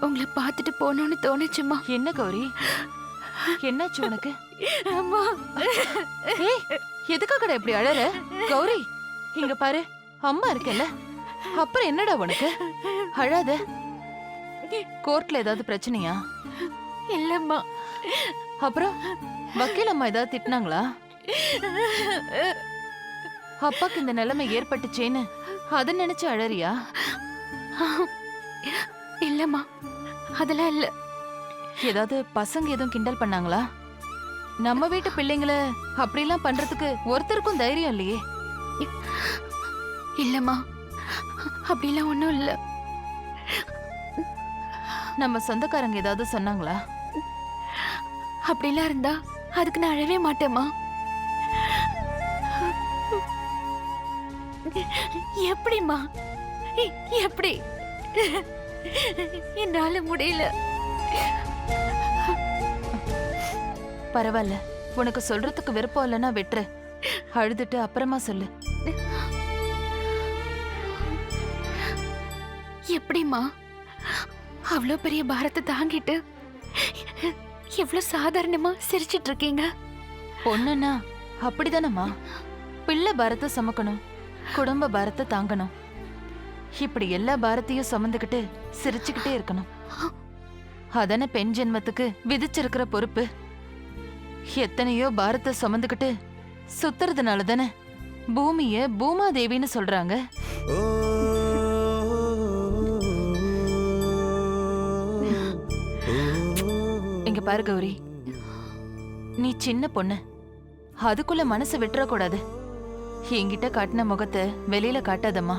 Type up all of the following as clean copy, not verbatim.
உங்களை பார்த்துட்டு போகணும்னு தோணுச்சுமா. என்ன கௌரி, என்னாச்சு உனக்கு? அம்மா, ஏய், எதுக்காகடா இப்படி அழற? கௌரி, இங்க பாரு, அம்மா இருக்கேல்ல, அப்புறம் என்னடா உனக்கு? அழாத. கோர்ட்ல ஏதாவது பிரச்சனையா? இல்லம்மா. அப்புறம் வக்கீல் அம்மா ஏதாவது திட்டினாங்களா? அப்பாக்கு இந்த நிலைமை ஏற்பட்டுச்சேன்னு அத நினைச்சு அழறியா? இல்லம்மா, அதெல்லாம் இல்ல. ஏதாவது பசங்க எதுவும் கிண்டல் பண்ணாங்களா? நம்ம வீட்டு பிள்ளைங்களை அப்படிலாம் பண்றதுக்கு ஒருத்தருக்கும் தைரியம் இல்லையே. இல்லம்மா, அப்படிலாம் ஒண்ணும் இல்ல. நம்ம சொந்தக்காரங்க ஏதாவது சொன்னாங்களா? அப்படிலாம் இருந்தா அதுக்கு நான் அழவே மாட்டேம்மா. எப்படிம்மா, எப்படி? என்னால முடியல. பரவாயில்ல, உனக்கு சொல்றதுக்கு விருப்பம் இல்லைன்னா விட்டுரு. அழுதுட்டு அப்புறமா சொல்லு. எப்படிம்மா அவ்வளோ பெரிய பாரத்தை தாங்கிட்டு எவ்வளவு சாதாரணமா சிரிச்சிட்டு இருக்கீங்க? பொண்ணுன்னா அப்படிதானம்மா. பிள்ளை பாரத்தை சுமக்கணும், குடும்ப பாரத்தை தாங்கணும். இப்படி எல்லா பாரத்தையும் சுமந்துக்கிட்டு சிரிச்சுக்கிட்டே இருக்கணும். அதான பெண் ஜென்மத்துக்கு விதிச்சிருக்கிற பொறுப்பு. எத்தனையோ பாரத்தை சுமந்துக்கிட்டு சுத்துறதுனால தானே பூமிய பூமாதேவின்னு சொல்றாங்க. இங்க பாரு கௌரி, நீ சின்ன பொண்ணு, அதுக்குள்ள மனசு விட்டுறக்கூடாது. என்கிட்ட காட்டின முகத்தை வெளியில காட்டாதம்மா.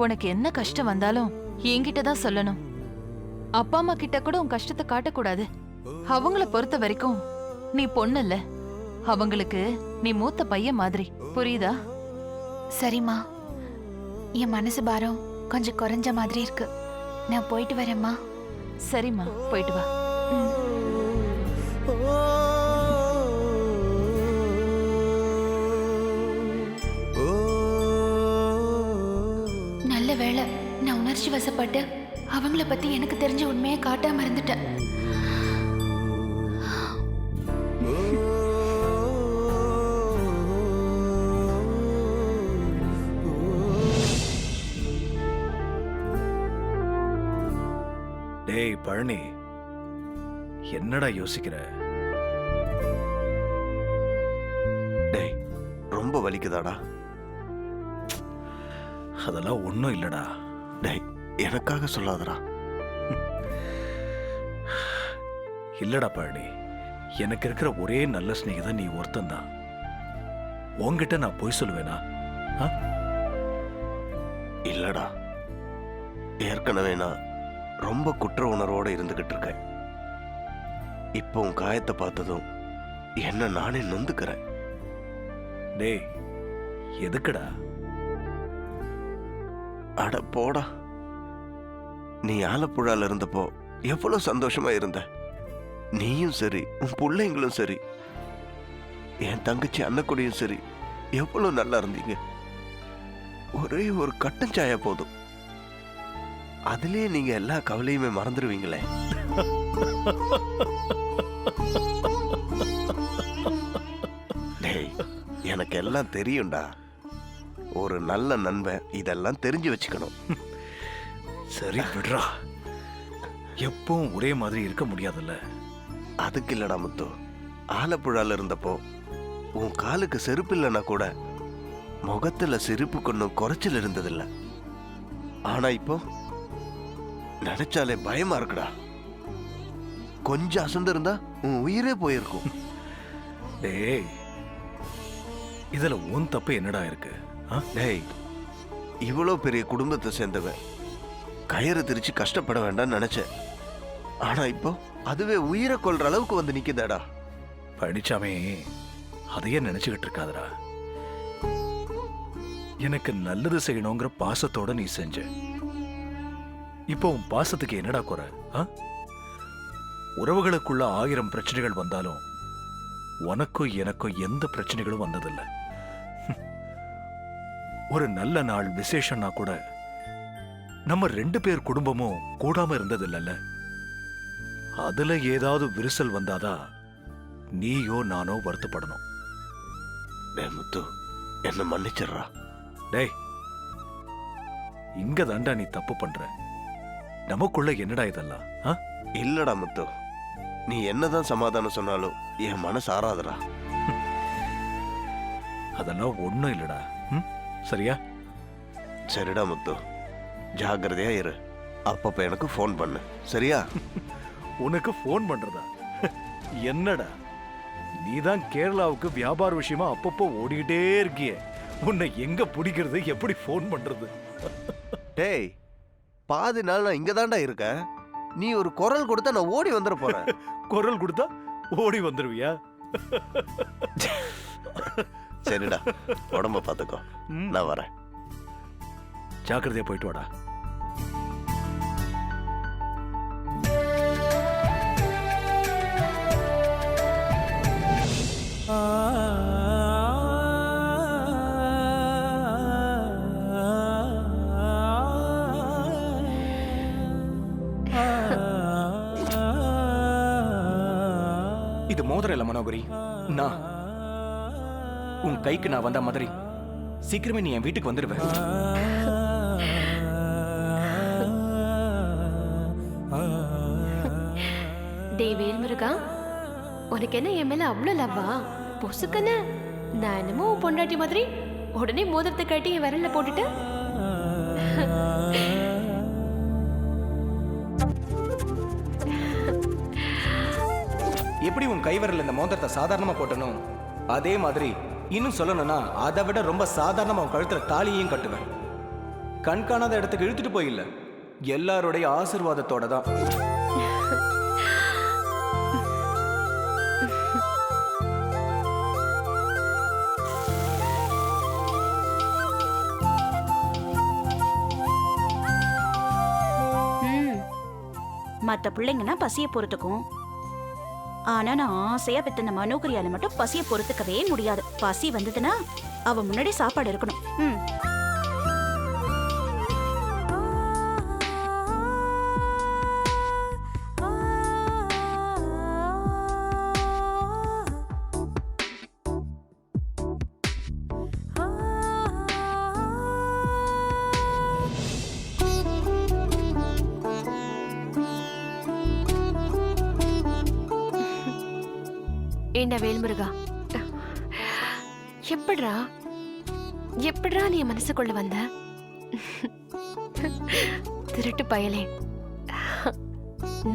உனக்கு என்ன கஷ்டம் வந்தாலும் என்கிட்ட தான் சொல்லணும். அப்பா அம்மா கிட்ட கூட உன் கஷ்டத்தை காட்டக்கூடாது. அவங்கள பொறுத்த வரைக்கும் நீ பொண்ணு இல்ல, அவங்களுக்கு நீ மூத்த பையன் மாதிரி. புரியுதா? சரிம்மா, என் மனசு பாரம் கொஞ்சம் குறைஞ்ச மாதிரி இருக்கு. நான் போயிட்டு வரேம்மா. சரிம்மா, போயிட்டு வா. நல்ல வேளை நான் உணர்ச்சி வசப்பட்டு அவங்கள பத்தி எனக்கு தெரிஞ்ச உண்மையை காட்டாம இருந்துட்டேன். டேய் பழனி, என்னடா யோசிக்கிற? டேய், ரொம்ப வலிக்குதாடா? அதெல்லாம் ஒண்ணும் இல்லடா. டேய், எனக்காக சொல்லாதடா. இல்லடா பழனி, எனக்கு இருக்கிற ஒரே நல்ல ஸ்நேகிதன் நீ ஒருத்தன்தான். உன்கிட்ட நான் பொய் சொல்லுவேனா? இல்லடா, ஏற்கனவே நான் ரொம்ப குற்ற உணர்வோட இருந்துகிட்டு இருக்கேன். இப்போ உன் காயத்தை பார்த்ததும் என்ன நானே நொந்துக்கிறேன். டேய், எதுக்குடா? அட போடா. நீ ஆலப்புழால இருந்தப்போ எவ்வளவு சந்தோஷமா இருந்த. நீயும் சரி, உன் பிள்ளைங்களும் சரி, என் தங்கச்சி அன்னக்குடியும் சரி, எவ்வளவு நல்லா இருந்தீங்க. ஒரே ஒரு கட்டஞ்சாயா போதும், அதுலயே நீங்க எல்லா கவலையுமே மறந்துடுவீங்களே. டேய், எனக்கு எல்லாம் தெரியும்டா. ஒரு நல்ல நண்பன் இதெல்லாம் தெரிஞ்சு வச்சுக்கணும். சரி விடுறா, எப்பவும் ஒரே மாதிரி இருக்க முடியாதுல்ல. அதுக்கு இல்லடா முத்து, ஆலப்புழால இருந்தப்போ உன் காலுக்கு செருப்பு இல்லைன்னா கூட முகத்துல சிரிப்பு கொன்னும் குறைச்சல் இருந்ததில்ல. ஆனா இப்போ நினைச்சாலே பயமா இருக்குடா. கொஞ்சம் அசந்து இருந்தா உன் உயிரே போயிருக்கும். டேய், இதுல உன் தப்பு என்னடா இருக்கு? டேய், இவ்வளோ பெரிய குடும்பத்தை சேர்ந்தவன் கயிறு திரிச்சு கஷ்டப்பட வேண்டாம்னு நினைச்சேன். ஆனா இப்போ அதுவே உயிரை கொல்ற அளவுக்கு வந்து நிக்குதாடா. பழனிச்சாமி, அதையே நினைச்சுக்கிட்டு இருக்காதடா. எனக்கு நல்லது செய்யணுங்கிற பாசத்தோட நீ செஞ்ச. இப்போ உன் பாசத்துக்கு என்னடா குறை? உறவுகளுக்குள்ள 1000 பிரச்சனைகள் வந்தாலும் உனக்கும் எனக்கும் எந்த பிரச்சனைகளும் வந்ததில்லை. ஒரு நல்ல நாள் விசேஷம்னா கூட நம்ம 2 பேர் குடும்பமும் கூடாம இருந்ததில்ல. அதுல ஏதாவது விரிசல் வந்தாதான் நீயோ நானோ வருத்தப்படணும். டேய் முத்து, என்ன மன்னிச்சிடுறா. டேய், இங்க தாண்டா நீ தப்பு பண்ற. நமக்குள்ள என்னடா இதெல்லாம்? இல்லடா முத்து, நீ என்னதான் சமாதானம் சொன்னாலும் என் மனசு ஆறாதடா. அதெல்லாம் ஒண்ணும் இல்லடா. சரியா? சரிடா முத்து, ஜாக்கிரதையா இரு. அப்பப்ப எனக்கு ஃபோன் பண்ணு, சரியா? உனக்கு ஃபோன் பண்றதா? என்னடா, நீதான் கேரளாவுக்கு வியாபார விஷயமா அப்பப்போ ஓடிக்கிட்டே இருக்கியே. உன்னை எங்க பிடிக்கிறது, எப்படி ஃபோன் பண்றது? டேய், பாதி நாள் நான் இங்க தான்டா இருக்கேன். நீ ஒரு குரல் கொடுத்தா நான் ஓடி வந்துட போறேன். குரல் கொடுத்தா ஓடி வந்துருவியா? சரிடா, உடம்ப பாத்துக்கோ, நான் வரேன். ஜாக்கிரதையா போயிட்டு வாடா. இது மோதிரம் இல்ல மனோகரி, நான் உன் கைக்கு நான் வந்த மாதிரி சீக்கிரமே நீ என் வீட்டுக்கு வந்துடுவேன். டேய் வேல்முருகா, உனக்கு என்ன என் மேல அவ்வளவு லவ்வா? பொசுக்கன்னு நான் என்னமோ உன் பொண்டாட்டி மாதிரி உடனே மோதிரத்தை கட்டி என் விரல்ல போட்டுட்டு. எப்படி உன் கைவரல் இந்த மோதிரத்தை சாதாரணமா போட்டணும், அதே மாதிரி இன்னும் சொல்லணும்னா அதை விட ரொம்ப சாதாரணமா உன் கழுத்துல தாலியையும் கட்டுவேன். கண் காணாத இடத்துக்கு இழுத்துட்டு போயில்ல, எல்லாருடைய ஆசீர்வாதத்தோட தான். மற்ற பிள்ளைங்கன்னா பசியை பொறுத்துக்கும். ஆனா நான் ஆசையா பெத்த இந்த மனோகரியால மட்டும் பசியை பொறுத்துக்கவே முடியாது. பசி வந்ததுன்னா அவ முன்னாடி சாப்பாடு இருக்கணும். என்ன வேல்முருகா, எப்படிரா நீ மனசுக்குள்ள வந்த? திருட்டு பயலே,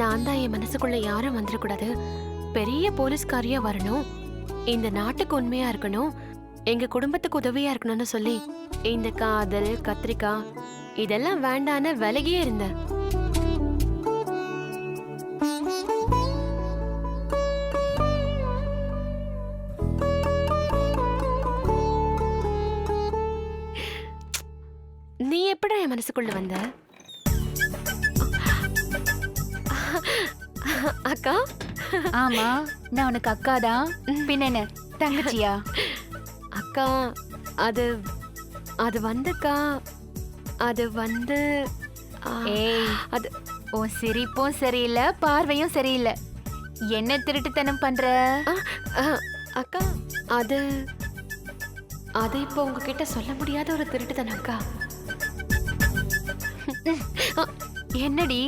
நான் தான் என் மனசுக்குள்ள யாரும் வந்துடக்கூடாது, பெரிய போலீஸ்காரியா வரணும், இந்த நாட்டுக்கு உண்மையா இருக்கணும், எங்க குடும்பத்துக்கு உதவியா இருக்கணும்னு சொல்லி இந்த காதல் கத்திரிக்காய் இதெல்லாம் வேண்டான்னு விலகியே இருந்த. நீ எப்படா என் மனசுக்குள்ள வந்த? அக்கா? ஆமா, நான் உனக்கு அக்காதான். பின்ன என்ன, தங்கச்சியா? அக்கா, அது வந்துக்கா, அது வந்து ஏய், அது உன் சிரிப்பும் சரியில்லை, பார்வையும் சரியில்லை. என்ன திருட்டுத்தனம் பண்ற? அக்கா, அது இப்போ உங்ககிட்ட சொல்ல முடியாத ஒரு திருட்டுத்தனம் அக்கா. என்னடி,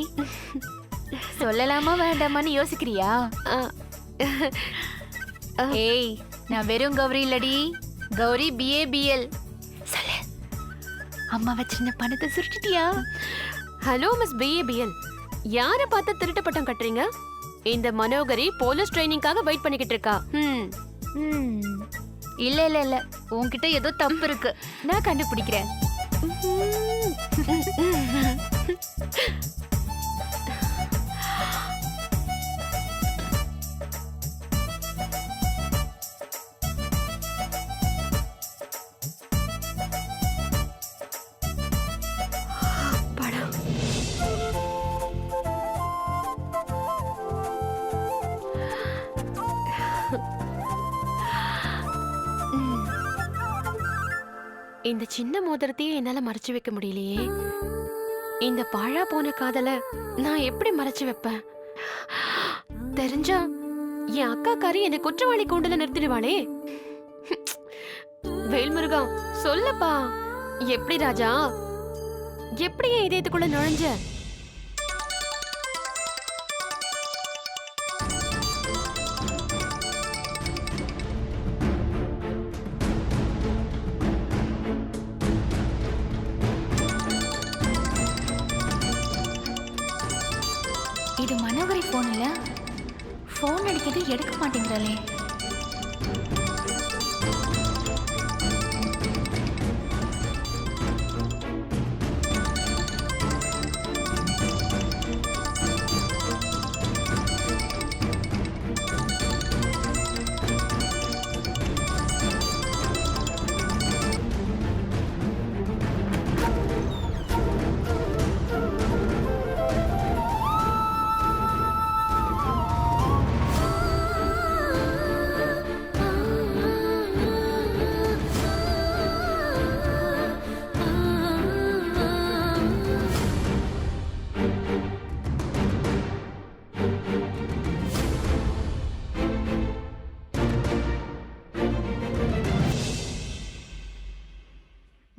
சொல்லலாமா வேண்டாமான்னு யோசிக்கிறியா? ஏய், நான் வெறும் கௌரி இல்லடி, கௌரி BABL. சொல்லு, அம்மா வச்சிருந்த பணத்தை சுருட்டிட்டியா? ஹலோ மிஸ் BABL, யாரை பார்த்து திருட்டு பட்டம் கட்டுறீங்க? இந்த மனோகரி போலீஸ் ட்ரைனிங்காக வெயிட் பண்ணிக்கிட்டு இருக்கா. இல்ல இல்ல இல்ல, உன்கிட்ட ஏதோ தப்பு இருக்கு, நான் கண்டுபிடிக்கிறேன். படம் இந்த சின்ன மோதிரத்தையே என்னால மறைச்சு வைக்க முடியலையே. இந்த பாழா போன காதல நான் எப்படி மறைச்சு வைப்பேன்? தெரிஞ்சா என் அக்காக்காரி என்னை குற்றவாளி கூண்டுல நிறுத்திடுவாளே. வேல்முருகா சொல்லப்பா, எப்படி ராஜா, எப்படி என் இதயத்துக்குள்ள நுழைஞ்ச? இது மனோகரி போன் இல்ல? போன் அடிக்கிறது எடுக்க மாட்டேங்கிறாளே.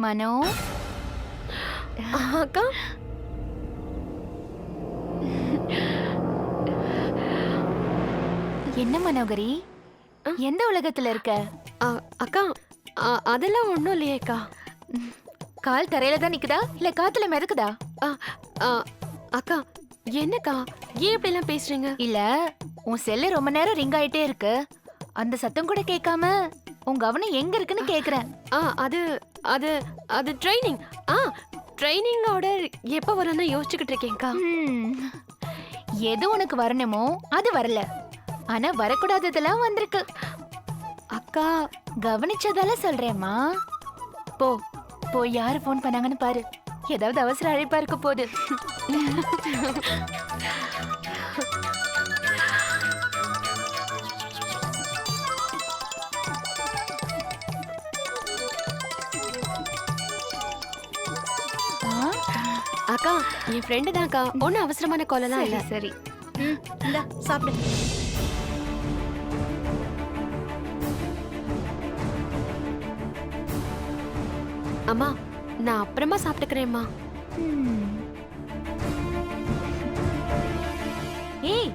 மனோ, அக்கா என்ன மனோகரி, எந்த உலகத்துல இருக்க? அக்கா அதெல்லாம் ஒண்ணும் இல்லையே அக்கா. கால் தரையில தான் நிக்குதா இல்ல காத்துல மிதக்குதா? அக்கா என்னக்கா ஏன் இப்படி எல்லாம் பேசுறீங்க? இல்ல, உன் செல்லு ரொம்ப நேரம் ரிங் ஆயிட்டே இருக்கு. அந்த சத்தம் கூட கேட்காம உன் கவனம் எங்க இருக்குன்னு கேக்குறேன். அது அது அது ட்ரைனிங். ட்ரைனிங் ஆர்டர் எப்ப வரும்னு யோசிச்சுக்கிட்டு இருக்கேன்க்கா. எது உனக்கு வரணுமோ அது வரல, ஆனா வரக்கூடாததெல்லாம் வந்திருக்கு. அக்கா கவனிச்சதால சொல்றேம்மா. போ போய் யாரு போன் பண்ணாங்கன்னு பாரு. ஏதாவது அவசர அழைப்பா இருக்க போகுது. அக்கா என் ஃப்ரெண்டு தான்க்கா, ஒன்னும் அவசரமான காலெல்லாம் இல்ல. சரி இந்த சாப்பிடு. அம்மா நான் அப்புறமா சாப்பிட்டுக்கிறேன்மா. ஏய்,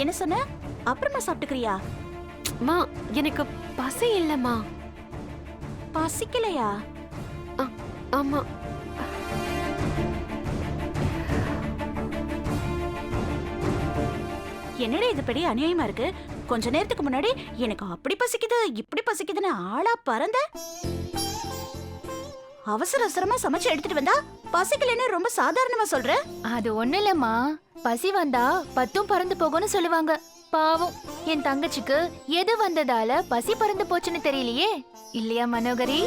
என்ன சொன்ன? அப்புறமா சாப்பிட்டுக்கிறியா? அம்மா எனக்கு பசி இல்லம்மா. பசிக்கலையா? ஆமா. என்னடா இது பெரிய அநியாயமா இருக்கு. கொஞ்ச நேரத்துக்கு முன்னாடி எனக்கு அப்படி பசிக்குது இப்படி பசிக்குதுன்னு ஆளா பறந்த, அவசர அவசரமா சமைச்சு எடுத்துட்டு வந்தா பசிக்கலன்னு ரொம்ப சாதாரணமா சொல்ற. அது ஒண்ணு இல்லம்மா, பசி வந்தா பத்தும் பறந்து போகும்னு சொல்லுவாங்க. பாவம் என் தங்கச்சிக்கு எது வந்ததால பசி பறந்து போச்சுன்னு தெரியலையே. இல்லையா மனோகரி?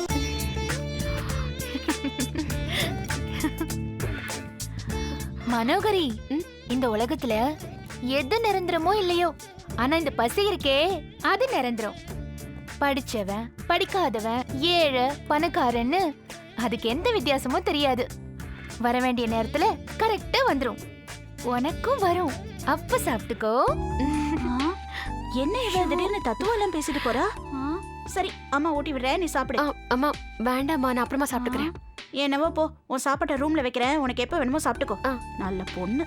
மனோகரி, இந்த உலகத்துல எது நிரந்தரமோ இல்லையோ, ஆனா இந்த பசி இருக்கே அது நிரந்தரம். படிச்சவன் படிக்காதவன் ஏழை பணக்காரன்னு அதுக்கு எந்த வித்தியாசமும் தெரியாது. வர வேண்டிய நேரத்துல கரெக்டா வந்துரும். உனக்கும் வரும், அப்ப சாப்பிட்டுக்கோ. என்ன இவ திடீர்னு தத்துவம் எல்லாம் பேசிட்டு போறா? சரி அம்மா ஊட்டி விடுறேன், நீ சாப்பிடு. அம்மா வேண்டாம்மா, நான் அப்புறமா சாப்பிட்டுக்கிறேன். என்னவோ போ, உன் சாப்பாட்டை ரூம்ல வைக்கிறேன், உனக்கு எப்ப வேணுமோ சாப்பிட்டுக்கோ. நல்ல பொண்ணு.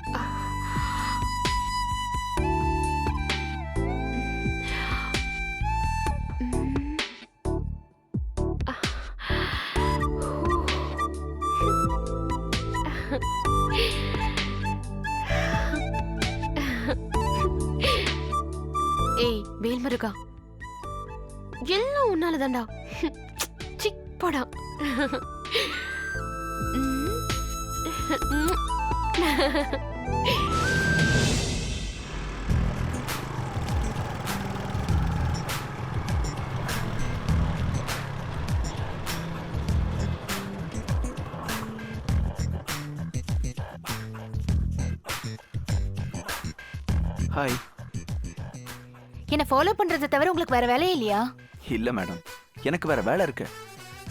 ஏய் வேல்முருகா, எல்லாம் உன்னாலதான்டா. சிப்படா. ஹாய். என்ன ஃபாலோ பண்றதை தவிர உங்களுக்கு வேற வேலையே இல்லையா? இல்ல மேடம், எனக்கு வேற வேலை இருக்கு.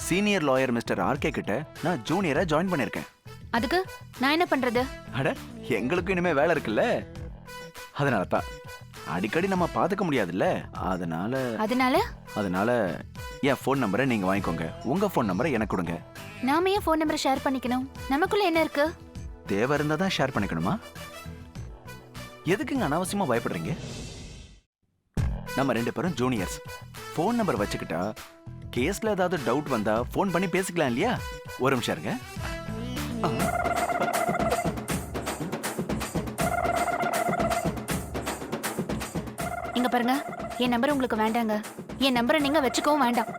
சீனியர் லாயர் மிஸ்டர் ஆர்கே கிட்ட நான் ஜூனியரா ஜாயின் பண்ணிருக்கேன். அதுக்கு நான் என்ன பண்றது? அட, எங்களுக்கும் இனிமே வேலை இருக்குல்ல, அதனால தான். அடிக்கடி நம்ம பார்த்துக்க முடியாதுல்ல, அதனால அதனால என் ஃபோன் நம்பரை நீங்க வாங்கிக்கோங்க, உங்க ஃபோன் நம்பரை எனக்கு கொடுங்க. நாம ஏன் ஃபோன் நம்பரை ஷேர் பண்ணிக்கணும்? நமக்குள்ள என்ன இருக்கு? தேவை இருந்தா தான் ஷேர் பண்ணிக்கணுமா? எதுக்குங்க அனாவசியமா பயப்படுறீங்க? நம்ம 2 பேரும் ஜூனியர்ஸ். ஃபோன் நம்பர் வச்சுக்கிட்டா கேஸ்ல ஏதாவது டவுட் வந்தா ஃபோன் பண்ணி பேசிக்கலாம் இல்லையா? ஒரு நிமிஷம் இருங்க. இங்க பாருங்க, என் நம்பர் உங்களுக்கு வேண்டாங்க. என் நம்பரை நீங்க வச்சுக்கவும் வேண்டாம்.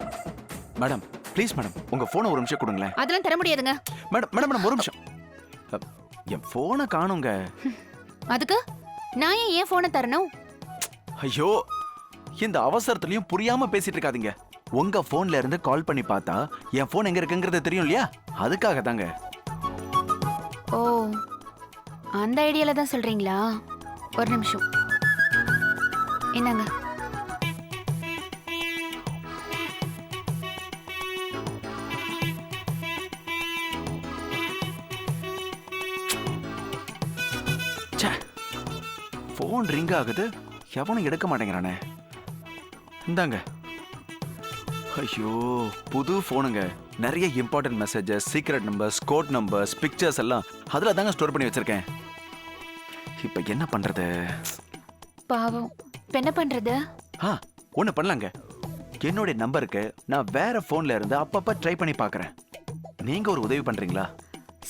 மேடம் ப்ளீஸ் மேடம், உங்க போனை ஒரு நிமிஷம் கொடுங்களேன். அதெல்லாம் தர முடியாதுங்க. மேடம் மேடம் மேடம் ஒரு நிமிஷம். என் போனை காணுங்க. அதுக்கு நான் ஏன் போனை தரணும்? ஐயோ, இந்த அவசரத்துலயும் புரியாம பேசிட்டு இருக்காதீங்க. உங்க போன்ல இருந்து கால் பண்ணி பார்த்தா என் போன் எங்க இருக்குங்கிறது தெரியும் இல்லையா? அதுக்காக தாங்க. ஓ, அந்த ஐடியால தான் சொல்றீங்களா? ஒரு நிமிஷம் என்னங்க. போன் ரிங் ஆகுது, எவனும் எடுக்க மாட்டேங்கிறானே. இந்தாங்க. ஐயோ, புது போனுங்க. நிறைய important messages, secret numbers, code numbers, pictures எல்லாம் அதுல தாங்க ஸ்டோர் பண்ணி வச்சிருக்கேன். இப்ப என்ன பண்றது? பாவம், இப்ப என்ன பண்றது? ஒண்ணு பண்ணலாங்க. என்னோட நம்பருக்கு நான் வேற போன்ல இருந்து அப்பப்ப ட்ரை பண்ணி பார்க்கறேன். நீங்க ஒரு உதவி பண்றீங்களா?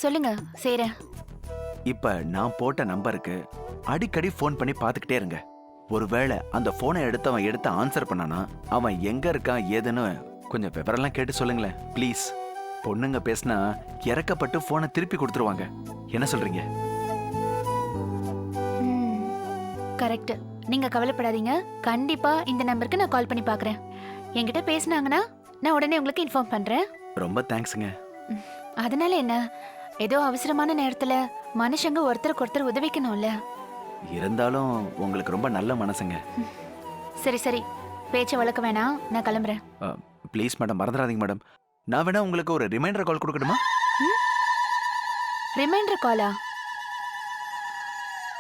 சொல்லுங்க, செய்றேன். இப்ப நான் போட்ட நம்பருக்கு அடிக்கடி ஃபோன் பண்ணி பார்த்துக்கிட்டே இருங்க. ஒருவேளை அந்த போனை எடுத்து ஆன்சர் பண்ணானா அவன் எங்க இருக்கான் ஏதுன்னு கொஞ்சம் விவரம்லாம் கேட்டு சொல்லுங்களேன் ப்ளீஸ். பொண்ணுங்க பேசினா இறக்கப்பட்டு போனை திருப்பி கொடுத்துருவாங்க. என்ன சொல்றீங்க? கரெக்ட். நீங்க கவலைப்படாதீங்க. கண்டிப்பா இந்த நம்பருக்கு நான் கால் பண்ணி பார்க்கறேன். என்கிட்ட பேசினாங்கன்னா நான் உடனே உங்களுக்கு இன்ஃபார்ம் பண்றேன். ரொம்ப தேங்க்ஸ்ங்க. அதனால என்ன, ஏதோ அவசரமான நேரத்துல மனுஷங்க ஒருத்தருக்கு ஒருத்தர் உதவிக்கணும்ல. இருந்தாலும் உங்களுக்கு ரொம்ப நல்ல மனசுங்க. சரி சரி, பேச்சை வளர்க்க வேணாம், நான் கிளம்புறேன். ப்ளீஸ் மேடம், மறந்துடாதீங்க மேடம். நான் வேணா உங்களுக்கு ஒரு ரிமைண்டர் கால் கொடுக்கணுமா? ரிமைண்டர் காலா?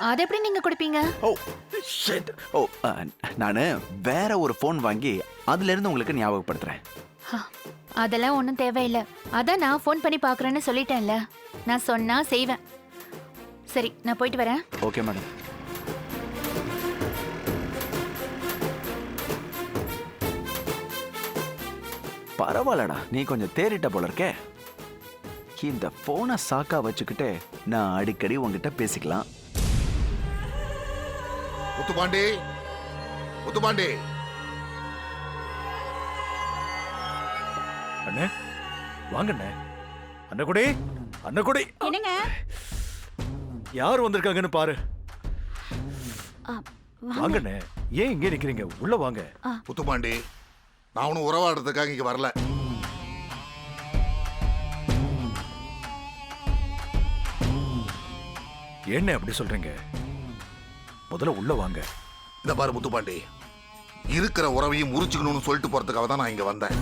அது எப்படி நீங்க கொடுப்பீங்க? Oh shit. ஓ, நான் வேற ஒரு ஃபோன் வாங்கி அதுல இருந்து உங்களுக்கு ஞாபகப்படுத்துறேன். அதெல்லாம் ஒன்றும் தேவையில்லை. அதான் நான் ஃபோன் பண்ணி பார்க்குறேன்னு சொல்லிட்டேன்ல. நான் சொன்னா செய்வேன். சரி, நான் போயிட்டு வரேன். Okay madam. பரவாயில்லடா, நீ கொஞ்சம் தேறிட்ட போல இருக்கே. இந்த போனை சாக்கா வச்சுக்கிட்டு நான் அடிக்கடி உங்ககிட்ட பேசிக்கலாம். முத்துப்பாண்டி, முத்துப்பாண்டி. அண்ணே வாங்கண்ணே. அண்ணகுடி, அண்ணகுடி. என்னங்க? யார் வந்திருக்காங்கன்னு பாரு. வாங்கண்ணே, ஏன் இங்கே நிக்கிறீங்க? உள்ள வாங்க. முத்துப்பாண்டி, நான் ஒன்னும் உறவாடுறதுக்காக இங்க வரல. என்ன அப்படி சொல்றீங்க? முதல்ல உள்ள வாங்க. இந்த பாரு முத்துப்பாண்டி, இருக்கிற உறவையும் முறிச்சுக்கணும்னு சொல்லிட்டு போறதுக்காக தான் நான் இங்க வந்தேன்.